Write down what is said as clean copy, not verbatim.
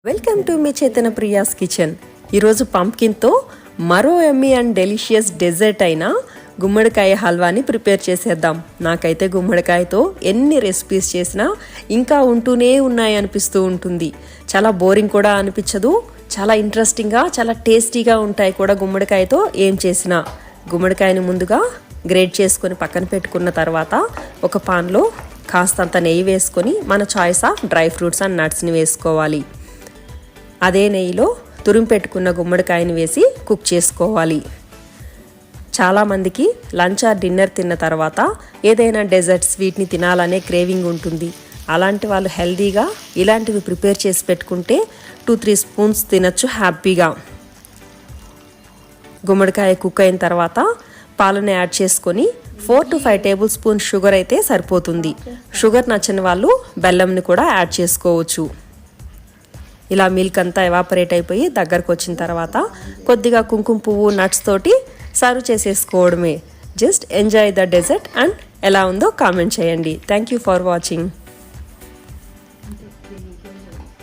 Welcome to me Chaitanya Priya's kitchen. ఈరోజు పంప్కిన్తో మరో Emmy and delicious dessert అయిన గుమ్మడికాయ హల్వాని ప్రిపేర్ చేసేద్దాం. నాకైతే గుమ్మడికాయతో ఎన్ని రెసిపీస్ చేసినా ఇంకా ఉంటూనే ఉన్నాయి అనిపిస్తూ ఉంటుంది. చాలా బోరింగ్ కూడా అనిపించదు, చాలా ఇంట్రెస్టింగ్గా చాలా టేస్టీగా ఉంటాయి కూడా గుమ్మడికాయతో ఏం చేసినా. గుమ్మడికాయని ముందుగా గ్రేట్ చేసుకొని పక్కన పెట్టుకున్న తర్వాత ఒక పాన్లో కాస్తంత నెయ్యి వేసుకొని మన choice of dry fruits and నట్స్ని వేసుకోవాలి. అదే నెయ్యిలో తురిమి పెట్టుకున్న గుమ్మడికాయని వేసి కుక్ చేసుకోవాలి. చాలామందికి లంచ్ ఆర్ డిన్నర్ తిన్న తర్వాత ఏదైనా డెజర్ట్ స్వీట్ని తినాలనే క్రేవింగ్ ఉంటుంది. అలాంటి వాళ్ళు హెల్దీగా ఇలాంటివి ప్రిపేర్ చేసి పెట్టుకుంటే 2-3 స్పూన్స్ తినచ్చు హ్యాపీగా. గుమ్మడికాయ కుక్ అయిన తర్వాత పాలను యాడ్ చేసుకొని 4-5 టేబుల్ స్పూన్ షుగర్ అయితే సరిపోతుంది. షుగర్ నచ్చని వాళ్ళు బెల్లంని కూడా యాడ్ చేసుకోవచ్చు. ఇలా మిల్క్ అంతా ఎవాపరేట్ అయిపోయి దగ్గరకు వచ్చిన తర్వాత కొద్దిగా కుంకుమ పువ్వు నట్స్ తోటి సర్వ్ చేసేసుకోవడమే. Just enjoy the dessert and ఎలా ఉందో కామెంట్ చేయండి. Thank you for watching.